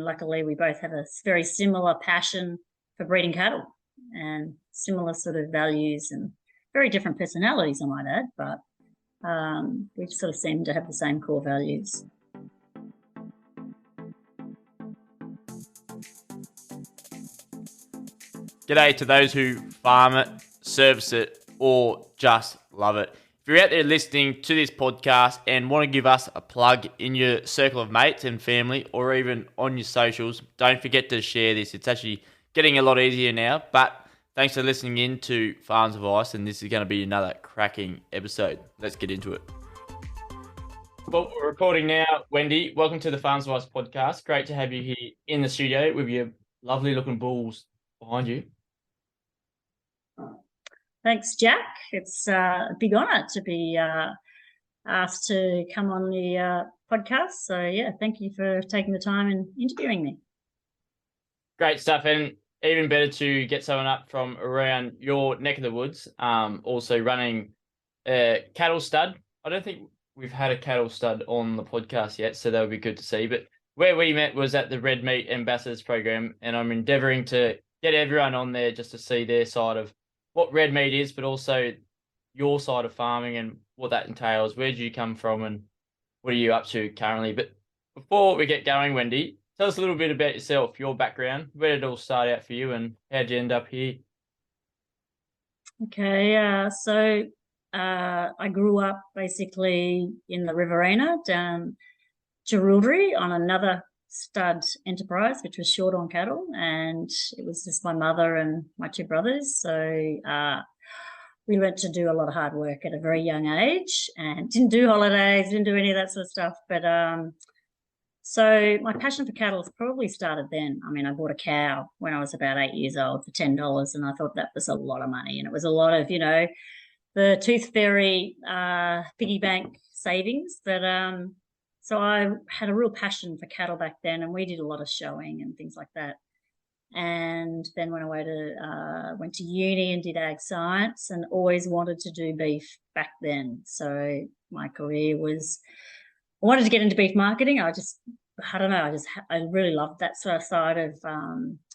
luckily we both have a very similar passion for breeding cattle and similar sort of values and very different personalities, I might add, but we sort of seem to have the same core values. G'day to those who farm it, service it, or just love it. If you're out there listening to this podcast and want to give us a plug in your circle of mates and family, or even on your socials, don't forget to share this. It's actually getting a lot easier now, but thanks for listening in to Farms Advice, and this is going to be another cracking episode. Let's get into it. Well, we're recording now. Wendy, welcome to the Farms Advice podcast. Great to have you here in the studio with your lovely looking bulls behind you. Thanks, Jack. It's a big honour to be asked to come on the podcast. So, yeah, thank you for taking the time and interviewing me. Great stuff. And even better to get someone up from around your neck of the woods, also running a cattle stud. I don't think we've had a cattle stud on the podcast yet, so that would be good to see. But where we met was at the Red Meat Ambassadors program, and I'm endeavouring to get everyone on there just to see their side of what red meat is, but also your side of farming and what that entails. Where did you come from and what are you up to currently? But before we get going, Wendy, tell us a little bit about yourself, your background. Where did it all start out for you and how did you end up here? Okay, so I grew up basically in the Riverina down Jerilderie on another stud enterprise, which was short on cattle, and it was just my mother and my two brothers. So we went to do a lot of hard work at a very young age and didn't do holidays, didn't do any of that sort of stuff. But so my passion for cattle has probably started then. I mean, I bought a cow when I was about 8 years old for $10, and I thought that was a lot of money, and it was a lot of, the Tooth Fairy piggy bank savings. But so I had a real passion for cattle back then, and we did a lot of showing and things like that. And then went to uni and did ag science, and always wanted to do beef back then. So my career was, I wanted to get into beef marketing. I don't know, I really loved that sort of side of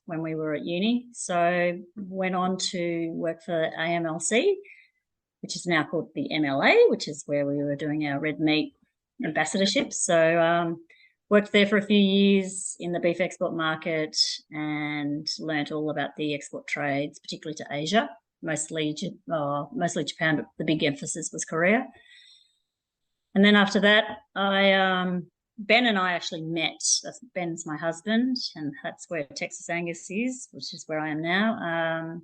when we were at uni. So went on to work for AMLC, which is now called the MLA, which is where we were doing our red meat ambassadorships. So worked there for a few years in the beef export market and learnt all about the export trades, particularly to Asia, mostly Japan, but the big emphasis was Korea. And then after that, Ben and I actually met. Ben's my husband, and that's where Texas Angus is, which is where I am now.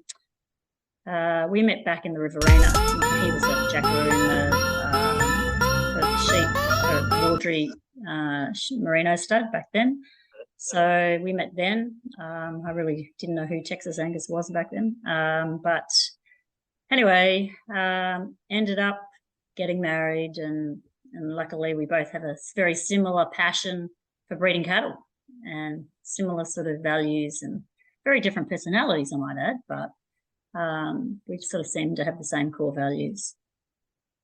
We met back in the Riverina. He was a jackaroo for sheep, for Audrey merino stud back then. So we met then. I really didn't know who Texas Angus was back then. But anyway, ended up getting married, and luckily we both have a very similar passion for breeding cattle and similar sort of values and very different personalities, I might add, but we sort of seem to have the same core values.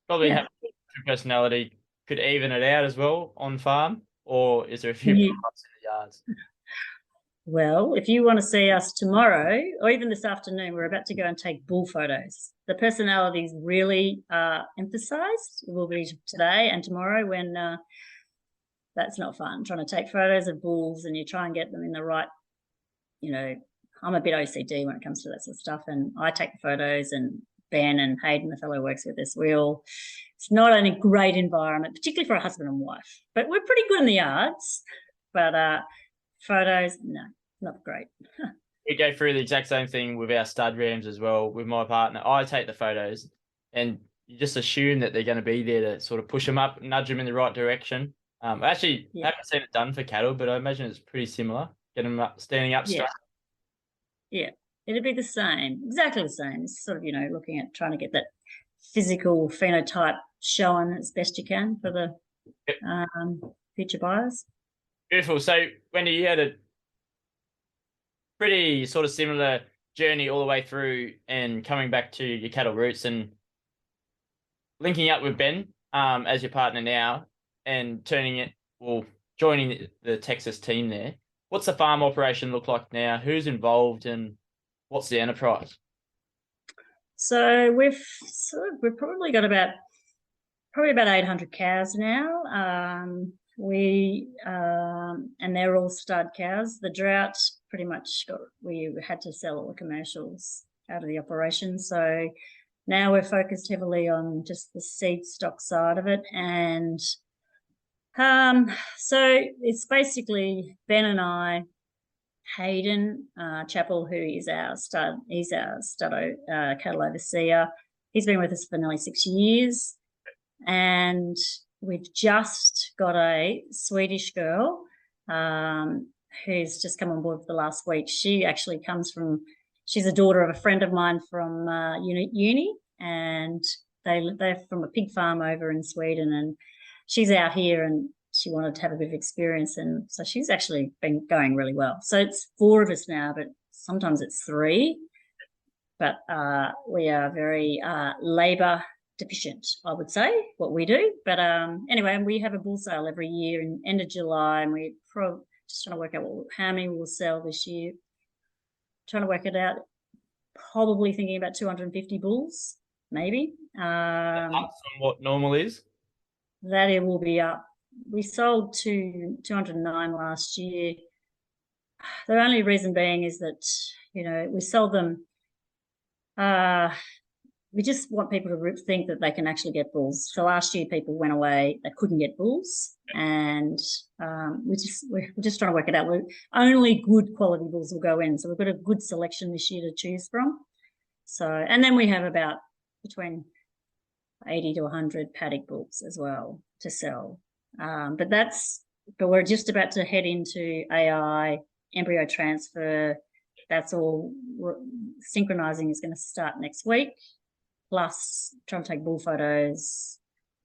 Probably have a personality could even it out as well on farm, or is there a few parts in the yards? Well, if you want to see us tomorrow or even this afternoon, we're about to go and take bull photos. The personalities really emphasised. It will be today and tomorrow when that's not fun, trying to take photos of bulls and you try and get them in the right, I'm a bit OCD when it comes to that sort of stuff, and I take the photos, and Ben and Hayden, the fellow who works with us, it's not only a great environment, particularly for a husband and wife, but we're pretty good in the yards, but photos, no, not great. We go through the exact same thing with our stud rams as well. With my partner, I take the photos and you just assume that they're going to be there to sort of push them up, nudge them in the right direction. I actually haven't seen it done for cattle, but I imagine it's pretty similar. Get them up, standing up straight. Yeah, it'd be the same, exactly the same. It's sort of, looking at trying to get that physical phenotype shown as best you can for the future buyers. Beautiful. So, Wendy, you had a pretty sort of similar journey all the way through and coming back to your cattle roots and linking up with Ben as your partner now and joining the Texas team there. what's the farm operation look like now? Who's involved and what's the enterprise? So we've probably got about 800 cows now. And they're all stud cows. The drought pretty much we had to sell all the commercials out of the operation. So now we're focused heavily on just the seed stock side of it. And so it's basically Ben and I, Hayden Chappell, who is our stud, he's our cattle overseer. He's been with us for nearly 6 years. And we've just got a Swedish girl who's just come on board for the last week. She actually she's a daughter of a friend of mine from uni, and they're from a pig farm over in Sweden, and she's out here and she wanted to have a bit of experience, and so she's actually been going really well. So it's 4 of us now, but sometimes it's 3. But we are very labour deficient, I would say, what we do. But anyway, we have a bull sale every year in end of July, and we're just trying to work out how many we'll sell this year. Trying to work it out, probably thinking about 250 bulls, maybe. Up from what normal is? That it will be up. We sold 209 last year. The only reason being is that, we sold them we just want people to think that they can actually get bulls. So last year, people went away; they couldn't get bulls, and we're just trying to work it out. Only good quality bulls will go in, so we've got a good selection this year to choose from. So, and then we have about between 80 to 100 paddock bulls as well to sell. But we're just about to head into AI embryo transfer. That's all. Synchronizing is going to start next week. Plus trying to take bull photos,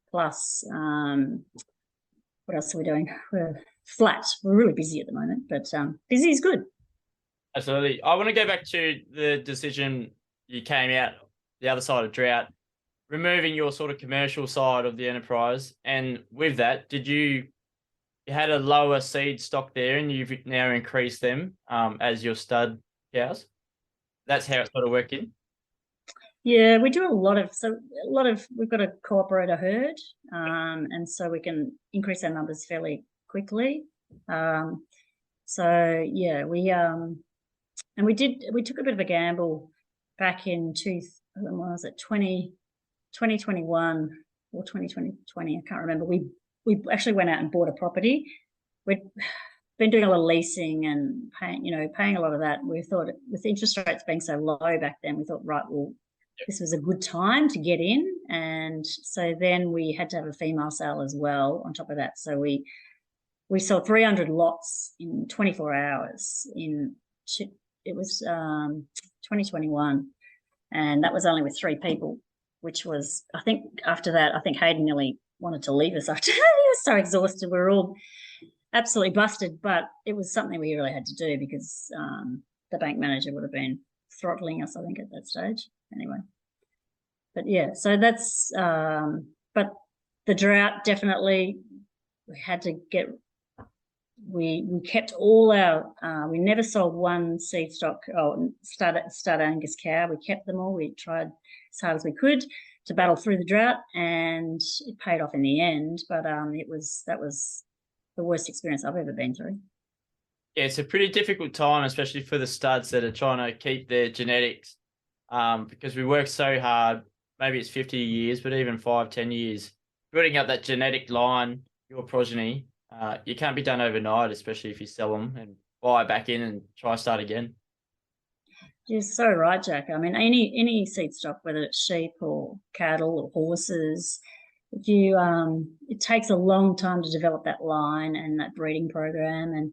plus what else are we doing? We're flat. We're really busy at the moment, but busy is good. Absolutely. I want to go back to the decision you came out the other side of drought, removing your sort of commercial side of the enterprise. And with that, you had a lower seed stock there and you've now increased them as your stud cows? That's how it's sort of working? Yeah, we do we've got a cooperator herd, and so we can increase our numbers fairly quickly. So yeah, we took a bit of a gamble back in 2021 or 2020, I can't remember. We actually went out and bought a property. We'd been doing a lot of leasing and paying a lot of that. We thought with interest rates being so low back then, we thought, right, well, this was a good time to get in. And so then we had to have a female sale as well on top of that. So we sold 300 lots in 24 hours it was 2021. And that was only with 3 people, which was, I think after that, I think Hayden nearly wanted to leave us after. He was so exhausted. We were all absolutely busted, but it was something we really had to do because the bank manager would have been throttling us, I think, at that stage. Anyway, but yeah, so that's but the drought definitely we had to get. We kept all our. We never sold one seed stock. Stud Angus cow. We kept them all. We tried as hard as we could to battle through the drought, and it paid off in the end. But that was the worst experience I've ever been through. Yeah, it's a pretty difficult time, especially for the studs that are trying to keep their genetics. Because we work so hard, maybe it's 50 years, but even 5-10 years, building up that genetic line, your progeny, you can't be done overnight, especially if you sell them and buy back in and try start again. You're so right, Jack. I mean, any seed stock, whether it's sheep or cattle or horses, it takes a long time to develop that line and that breeding program.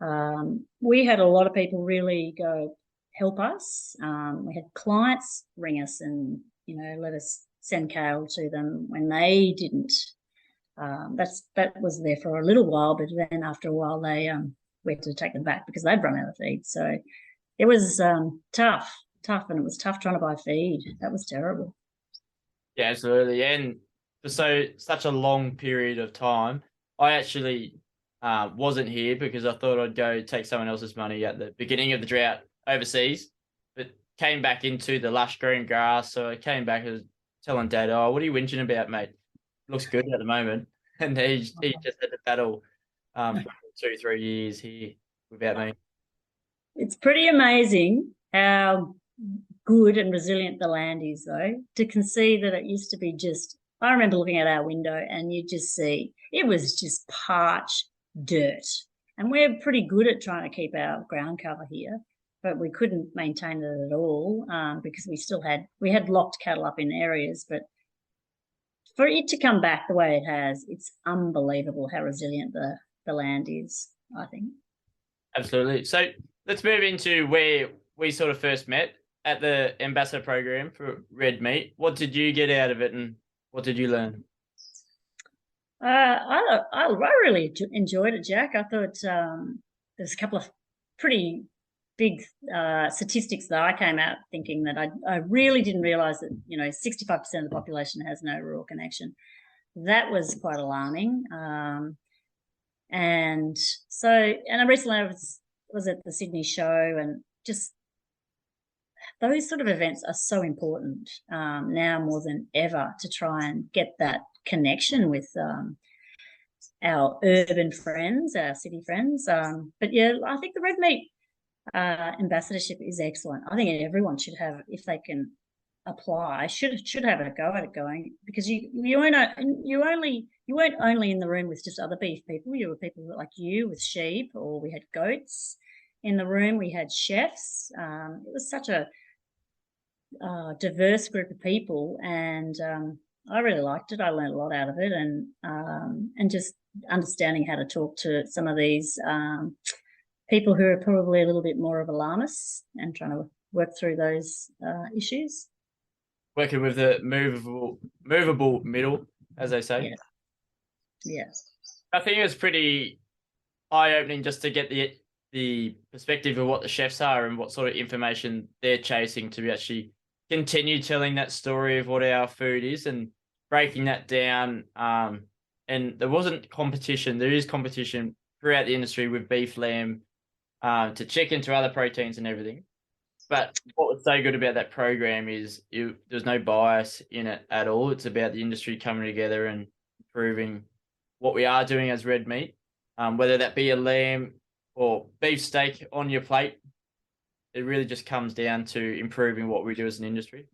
And we had a lot of people really go help us. We had clients ring us and let us send cattle to them when they didn't. That was there for a little while, but then after a while we had to take them back because they'd run out of feed. So it was tough, and it was tough trying to buy feed. That was terrible. Yeah, absolutely. And for such a long period of time, I actually wasn't here because I thought I'd go take someone else's money at the beginning of the drought overseas, but came back into the lush green grass. So I came back and was telling Dad, "Oh, what are you whinging about, mate? Looks good at the moment." And he just had to battle for 2-3 years here without me. It's pretty amazing how good and resilient the land is, though, to conceive that it used to be just. I remember looking at our window and you just see it was just parched dirt. And we're pretty good at trying to keep our ground cover here, but we couldn't maintain it at all because we had locked cattle up in areas. But for it to come back the way it has, it's unbelievable how resilient the land is, I think. Absolutely. So let's move into where we sort of first met at the ambassador program for red meat. What did you get out of it, and what did you learn? I really enjoyed it, Jack. I thought there's a couple of pretty big statistics that I came out thinking that I really didn't realise that 65% of the population has no rural connection. That was quite alarming. And I recently was at the Sydney show, and just those sort of events are so important now more than ever to try and get that connection with our urban friends, our city friends. But yeah, I think the red meat ambassadorship is excellent. I think everyone should have, if they can apply, should have a go at it going, because you weren't only in the room with just other beef people. You were people like you with sheep, or we had goats in the room. We had chefs. It was such a diverse group of people, and I really liked it. I learned a lot out of it, and just understanding how to talk to some of these people who are probably a little bit more of alarmists, and trying to work through those issues. Working with the movable middle, as they say. Yeah. Yes. I think it was pretty eye-opening just to get the perspective of what the chefs are and what sort of information they're chasing to actually continue telling that story of what our food is and breaking that down. And there wasn't competition. There is competition throughout the industry with beef, lamb, to chicken, to other proteins and everything. But what was so good about that program is there's no bias in it at all. It's about the industry coming together and improving what we are doing as red meat, whether that be a lamb or beef steak on your plate. It really just comes down to improving what we do as an industry.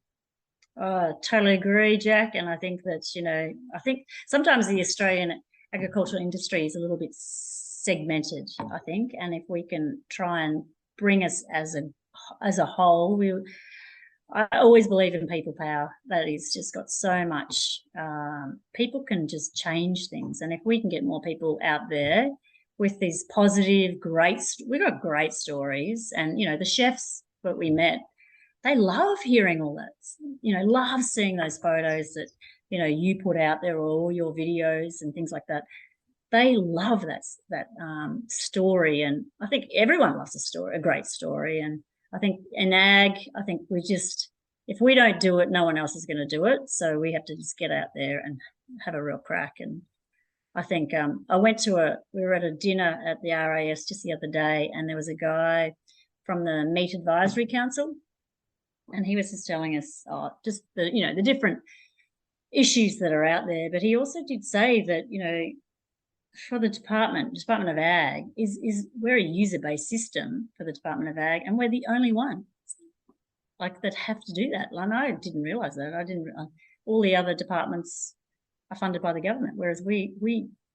Totally agree, Jack. And I think that, I think sometimes the Australian agricultural industry is a little bit segmented, I think. And if we can try and bring us as a whole, I always believe in people power. That is just got so much, people can just change things. And if we can get more people out there with these positive, we've got great stories. And, the chefs that we met, they love hearing all that, love seeing those photos that, you put out there, or all your videos and things like that. They love that story. And I think everyone loves a great story. And I think in ag, I think if we don't do it, no one else is going to do it. So we have to just get out there and have a real crack. And I think we were at a dinner at the RAS just the other day, and there was a guy from the Meat Advisory Council, and he was just telling us just the different issues that are out there. But he also did say that, for the Department of Ag, we're a user-based system for the Department of Ag, and we're the only one that have to do that. And I didn't realise that. All the other departments are funded by the government, whereas we're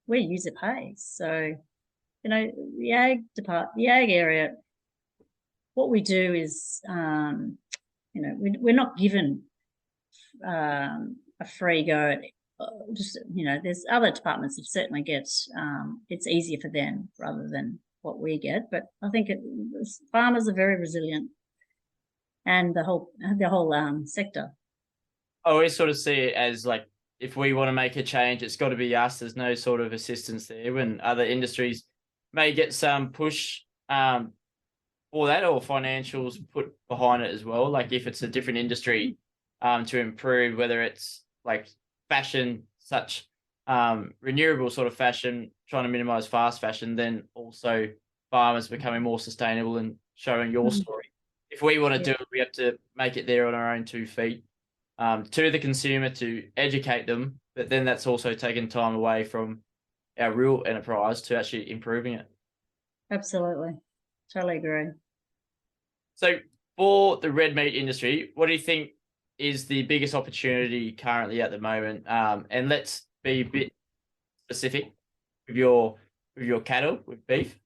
user pays. So, the ag area, what we do is, we're not given a free go at there's other departments that certainly get it's easier for them rather than what we get. But I think farmers are very resilient, and the whole sector. I always sort of see it as if we want to make a change, it's got to be us. There's no sort of assistance there when other industries may get some push for that, or financials put behind it as well. Like if it's a different industry to improve, whether it's fashion, such renewable sort of fashion, trying to minimize fast fashion, then also farmers becoming more sustainable and showing your story. If we want to do it, we have to make it there on our own 2 feet, to the consumer, to educate them, but then that's also taking time away from our real enterprise to actually improving it. Absolutely. Totally agree. So for the red meat industry, what do you think is the biggest opportunity currently at the moment? And let's be a bit specific with your cattle, with beef.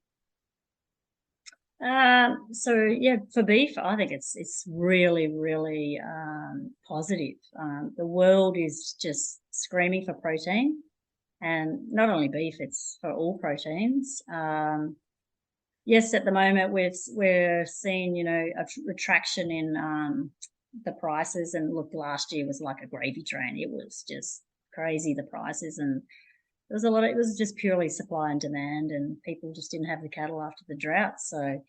So yeah, for beef, I think it's really, really positive. The world is just screaming for protein, and not only beef, it's for all proteins. Yes, at the moment we're seeing, a retraction in the prices, and look, last year was like a gravy train. It was just crazy, the prices, and there was it was just purely supply and demand, and people just didn't have the cattle after the drought. So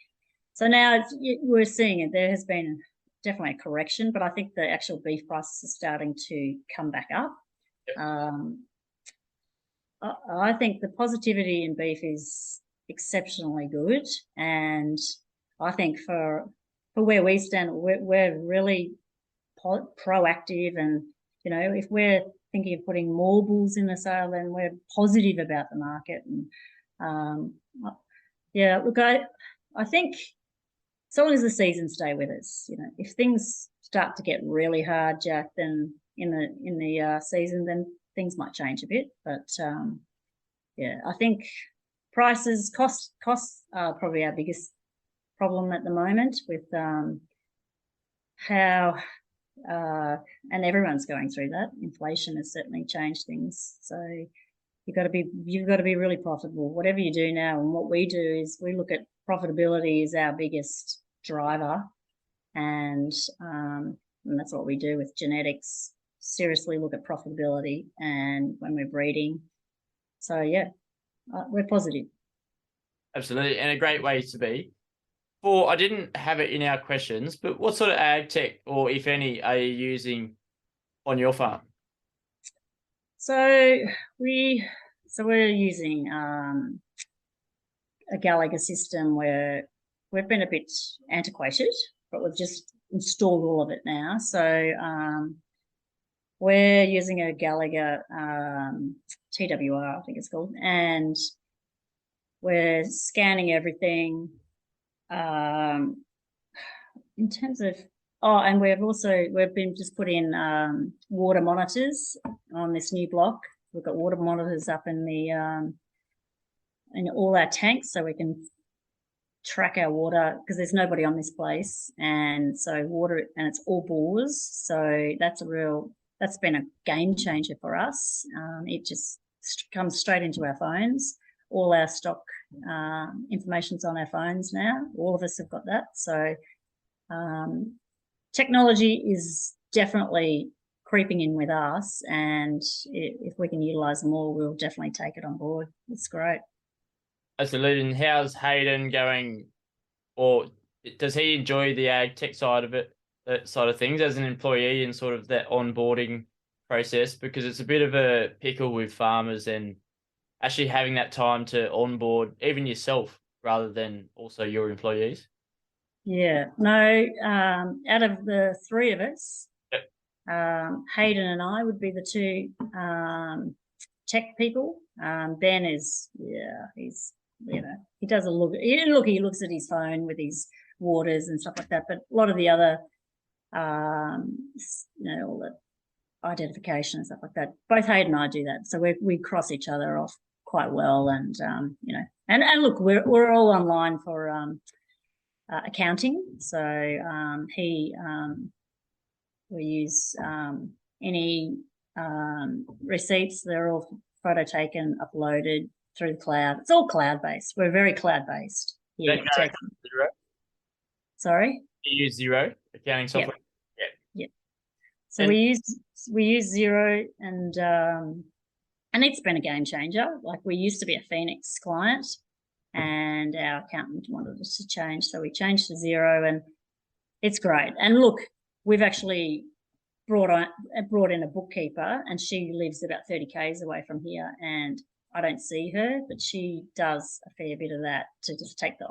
now we're seeing it. There has been definitely a correction, but I think the actual beef prices are starting to come back up. Yep. I think the positivity in beef is exceptionally good, and I think for where we stand, we're really proactive, and if we're thinking of putting more bulls in the sale, then we're positive about the market. And yeah, look, I think so long as the seasons stay with us, if things start to get really hard, Jack, then in the season, then things might change a bit. But yeah, I think costs are probably our biggest problem at the moment, with how and everyone's going through that. Inflation has certainly changed things. So you've got to be really profitable, whatever you do now. And what we do is we look at profitability as our biggest driver, and that's what we do with genetics. Seriously look at profitability, and when we're breeding. So yeah, we're positive. Absolutely, and a great way to be. I didn't have it in our questions, but what sort of ag tech, or if any, are you using on your farm? So we're using a Gallagher system where we've been a bit antiquated, but we've just installed all of it now. So we're using a Gallagher TWR, I think it's called, and we're scanning everything. In terms of and we've been just put in water monitors on this new block. We've got water monitors up in all our tanks, so we can track our water, because there's nobody on this place, and so water, and it's all bores. So that's been a game changer for us. It just comes straight into our phones. All our stock information's on our phones now. All of us have got that. So technology is definitely creeping in with us, and if we can utilize more, we'll definitely take it on board. It's great. Absolutely. And how's Hayden going, or does he enjoy the ag tech side of it, that side of things, as an employee, and sort of that onboarding process? Because it's a bit of a pickle with farmers, and actually having that time to onboard even yourself rather than also your employees. Yeah, no, out of the three of us, yep. Hayden and I would be the two tech people. Ben is, he's, he does a look. He looks at his phone with his waters and stuff like that. But a lot of the other, all the identification and stuff like that, both Hayden and I do that. So we cross each other off quite well, and and look, we're all online for accounting. So we use any receipts. They're all photo taken, uploaded through the cloud. It's all cloud-based. We're very cloud-based here. Xero? Sorry? You use Xero accounting software? Yep. So we use Xero, and it's been a game changer. Like, we used to be a Phoenix client, and our accountant wanted us to change, so we changed to Xero, and it's great. And look, we've actually brought in a bookkeeper, and she lives about 30 k's away from here, and I don't see her, but she does a fair bit of that to just take the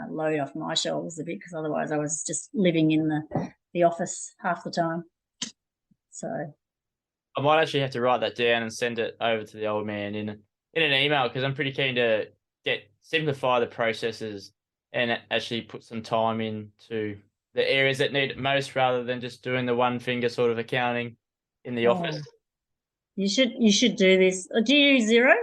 load off my shoulders a bit, because otherwise I was just living in the office half the time. So I might actually have to write that down and send it over to the old man in an email, because I'm pretty keen to simplify the processes and actually put some time into the areas that need it most, rather than just doing the one finger sort of accounting in the office. You should do this. Do you use Xero?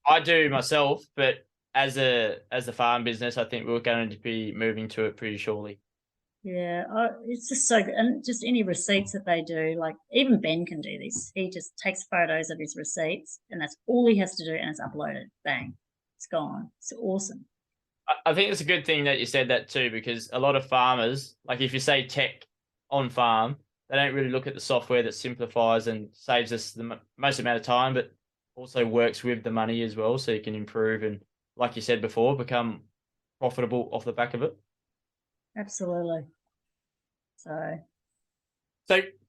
I do myself, but as a farm business, I think we're going to be moving to it pretty shortly. Yeah, it's just so good. And just any receipts that they do, like even Ben can do this. He just takes photos of his receipts, and that's all he has to do, and it's uploaded. Bang, it's gone. It's awesome. I think it's a good thing that you said that too, because a lot of farmers, like if you say tech on farm, they don't really look at the software that simplifies and saves us the most amount of time, but also works with the money as well, so you can improve and, like you said before, become profitable off the back of it. Absolutely. So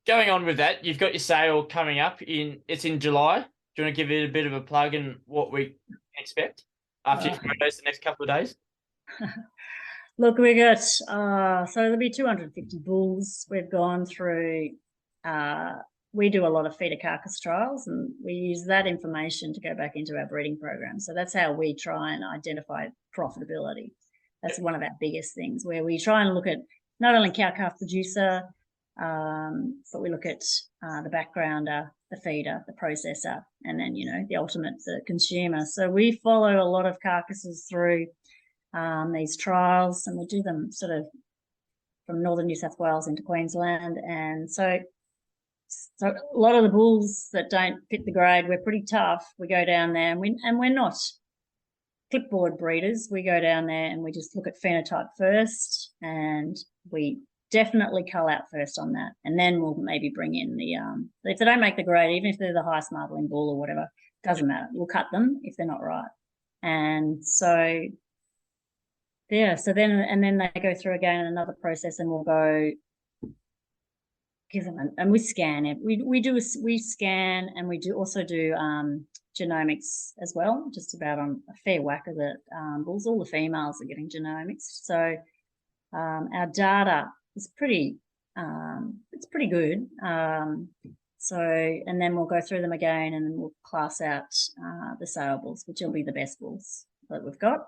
Going on with that, you've got your sale coming up it's in July. Do you want to give it a bit of a plug and what we expect after your photos the next couple of days? Look, we got so there'll be 250 bulls. We've gone through. We do a lot of feeder carcass trials, and we use that information to go back into our breeding program. So that's how we try and identify profitability. That's one of our biggest things, where we try and look at not only cow-calf producer, but we look at the backgrounder, the feeder, the processor, and then, the ultimate, the consumer. So we follow a lot of carcasses through these trials, and we do them sort of from northern New South Wales into Queensland. And so a lot of the bulls that don't fit the grade, we're pretty tough. We go down there, and we're not clipboard breeders. We go down there and we just look at phenotype first, and we definitely cull out first on that, and then we'll maybe bring in the if they don't make the grade, even if they're the highest marbling bull or whatever, doesn't matter. We'll cut them if they're not right. And so so then they go through again another process, and we'll go give them and we scan it. We scan, and we also do genomics as well, just about on a fair whack of the bulls. All the females are getting genomics, so our data is pretty it's pretty good. So, and then we'll go through them again, and then we'll class out the sale bulls, which will be the best bulls that we've got.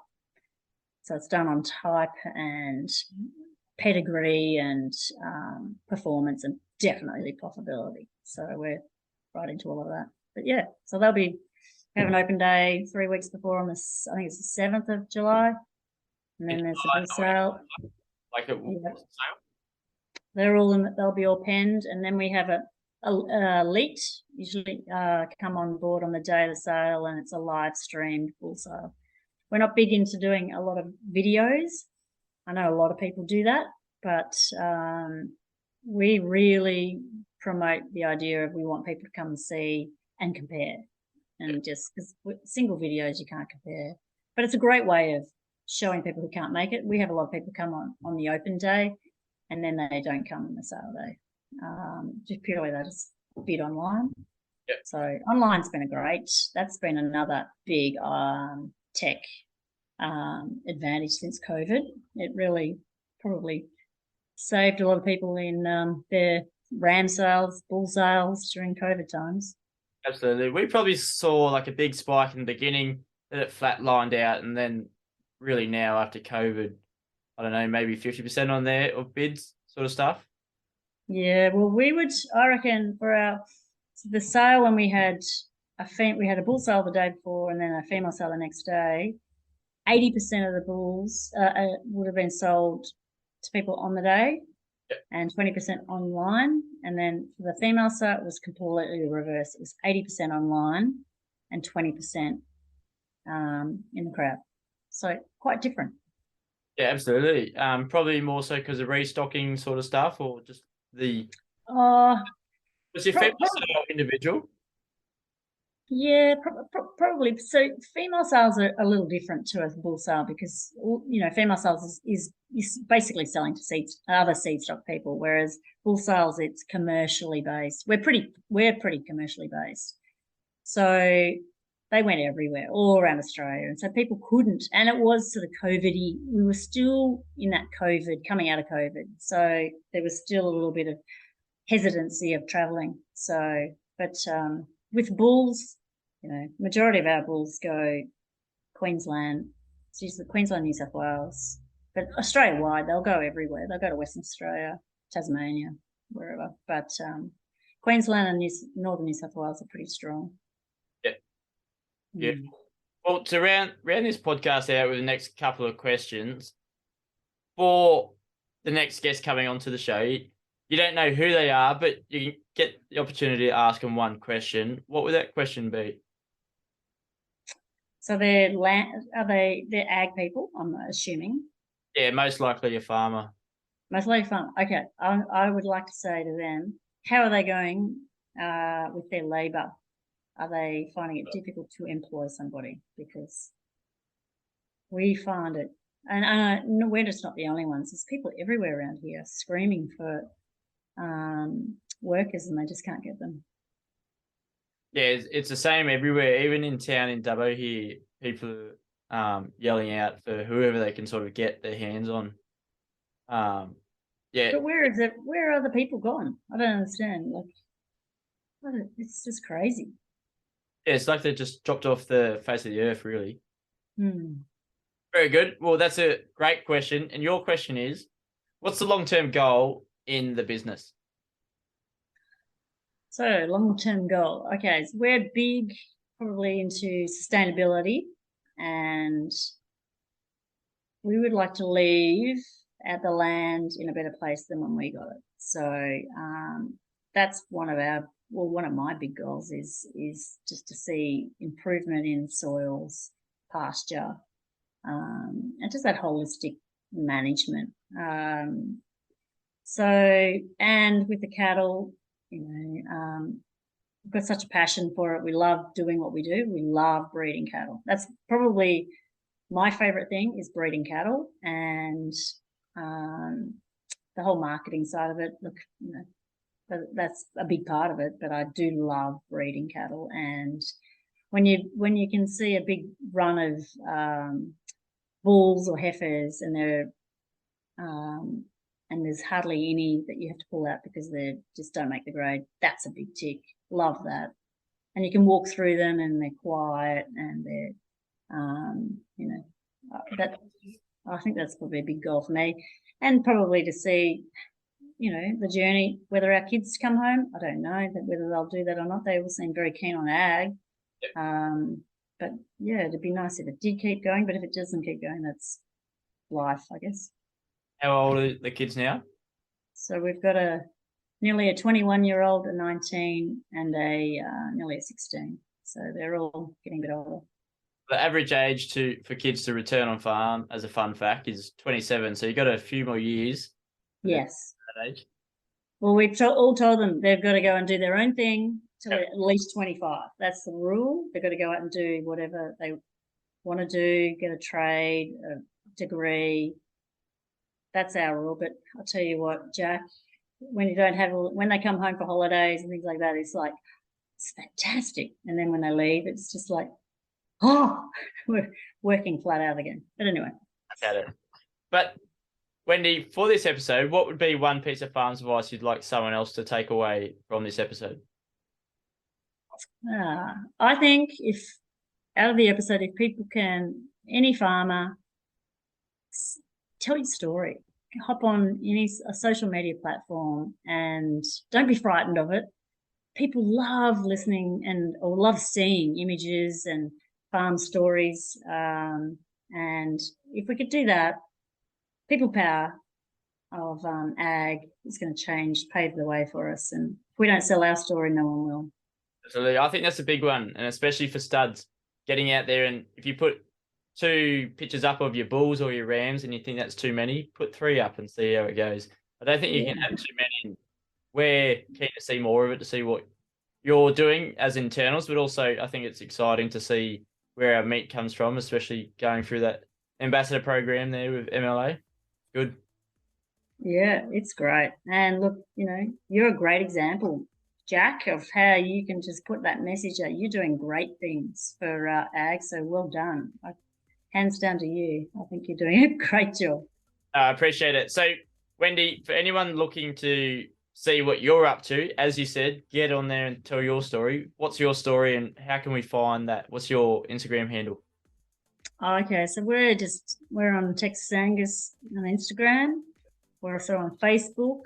So it's done on type and pedigree and performance, and definitely profitability. So we're right into all of that. But yeah, so we have an open day 3 weeks before I think it's the 7th of July. And then there's the bull sale. Like a sale? They'll be all penned, and then we have a elite usually come on board on the day of the sale, and it's a live streamed bull sale. We're not big into doing a lot of videos. I know a lot of people do that, but we really promote the idea of we want people to come and see and compare, and just because single videos you can't compare, but it's a great way of showing people who can't make it. We have a lot of people come on the open day, and then they don't come on the sale day. Just purely they just bid online. Yep. So online's been that's been another big tech advantage since COVID. It really probably saved a lot of people in their ram sales, bull sales during COVID times. Absolutely. We probably saw like a big spike in the beginning, that it flatlined out, and then really now after COVID, I don't know, maybe 50% on there of bids sort of stuff. Yeah, well, I reckon for the sale, when we had a bull sale the day before and then a female sale the next day, 80% of the bulls would have been sold to people on the day, yep, and 20% online. And then for the female sale, it was completely the reverse. It was 80% online and 20% in the crowd. So quite different. Yeah, absolutely. Probably more so because of restocking sort of stuff, or just the. Was your female sale individual? Yeah, probably. So female sales are a little different to a bull sale, because female sales is basically selling to other seed stock people, whereas bull sales, it's commercially based. We're pretty commercially based. So they went everywhere, all around Australia. And so people couldn't. And it was sort of COVID-y. We were still in that COVID, coming out of COVID. So there was still a little bit of hesitancy of traveling. So, but with bulls, majority of our bulls go Queensland. It's usually Queensland, New South Wales. But Australia-wide, they'll go everywhere. They'll go to Western Australia, Tasmania, wherever. But Queensland and northern New South Wales are pretty strong. Yeah. Well, to round this podcast out with the next couple of questions, for the next guest coming onto the show, you don't know who they are, but you can get the opportunity to ask them one question. What would that question be? So they're ag people, I'm assuming? Yeah, most likely a farmer. Most likely farmer. Okay. I would like to say to them, how are they going with their labour? Are they finding it difficult to employ somebody? Because we find it, and we're just not the only ones. There's people everywhere around here screaming for workers, and they just can't get them. Yeah, it's the same everywhere. Even in town in Dubbo here, people are yelling out for whoever they can sort of get their hands on. Yeah. But where is it? Where are the people gone? I don't understand. It's just crazy. Yeah, it's like they just dropped off the face of the earth, really. Hmm. Very good. Well, that's a great question. And your question is, what's the long-term goal in the business? So long-term goal. Okay, so we're big probably into sustainability, and we would like to leave at the land in a better place than when we got it. So that's one of my big goals is just to see improvement in soils, pasture, and just that holistic management. And with the cattle, we've got such a passion for it. We love doing what we do. We love breeding cattle. That's probably my favorite thing, is breeding cattle, and the whole marketing side of it. Look, that's a big part of it, but I do love breeding cattle. And when you can see a big run of bulls or heifers, and there's hardly any that you have to pull out because they just don't make the grade, that's a big tick. Love that. And you can walk through them, and they're quiet, and they're that I think that's probably a big goal for me, and probably to see the journey, whether our kids come home, I don't know whether they'll do that or not. They all seem very keen on ag. But yeah, it'd be nice if it did keep going, but if it doesn't keep going, that's life, I guess. How old are the kids now? So we've got nearly a 21-year-old, a 19, and nearly a 16. So they're all getting a bit older. The average age for kids to return on farm, as a fun fact, is 27. So you've got a few more years. Yes. That age. Well, we've all told them they've got to go and do their own thing till at least 25. That's the rule. They've got to go out and do whatever they want to do, get a trade, a degree. That's our rule. But I'll tell you what, Jack, when they come home for holidays and things like that, it's fantastic. And then when they leave, it's just like, oh, we're working flat out again. But anyway. I get it. But Wendy, for this episode, what would be one piece of farm's advice you'd like someone else to take away from this episode? I think out of the episode, if people any farmer, tell your story. Hop on a social media platform and don't be frightened of it. People love listening or love seeing images and farm stories. And if we could do that, people power of ag is going to pave the way for us. And if we don't sell our story, no one will. Absolutely. I think that's a big one, and especially for studs, getting out there. And if you put 2 pictures up of your bulls or your rams and you think that's too many, put 3 up and see how it goes. I don't think you can have too many. We're keen to see more of it, to see what you're doing as internals, but also I think it's exciting to see where our meat comes from, especially going through that ambassador program there with MLA. Good. Yeah, it's great. And look, you're a great example, Jack, of how you can just put that message out. You're doing great things for ag, so well done. Hands down to you. I think you're doing a great job. I appreciate it. So, Wendy, for anyone looking to see what you're up to, as you said, get on there and tell your story. What's your story and how can we find that? What's your Instagram handle? Okay, so we're on Texas Angus on Instagram. We're also on Facebook,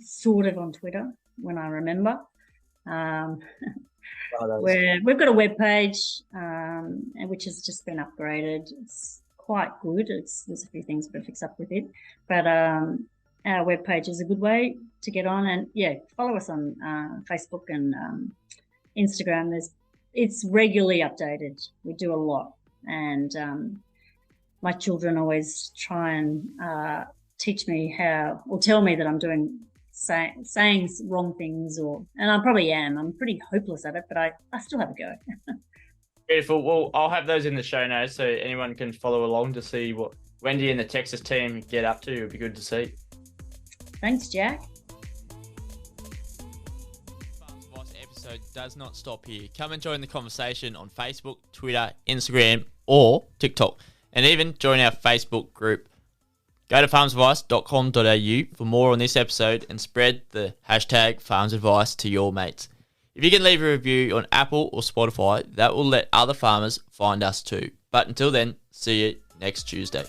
sort of on Twitter when I remember. We've got a web page, which has just been upgraded. It's quite good. There's a few things to fix up with it, but our web page is a good way to get on. And yeah, follow us on Facebook and Instagram. It's regularly updated. We do a lot, and my children always try and teach me how, or tell me that I'm doing saying wrong things, and I probably am. I'm pretty hopeless at it, but I still have a go. Beautiful. Well, I'll have those in the show notes so anyone can follow along to see what Wendy and the Texas team get up to. It'd be good to see. Thanks, Jack. Farms Advice episode does not stop here. Come and join the conversation on Facebook, Twitter, Instagram, or TikTok, and even join our Facebook group. Go to farmsadvice.com.au for more on this episode and spread the hashtag farmsadvice to your mates. If you can leave a review on Apple or Spotify, that will let other farmers find us too. But until then, see you next Tuesday.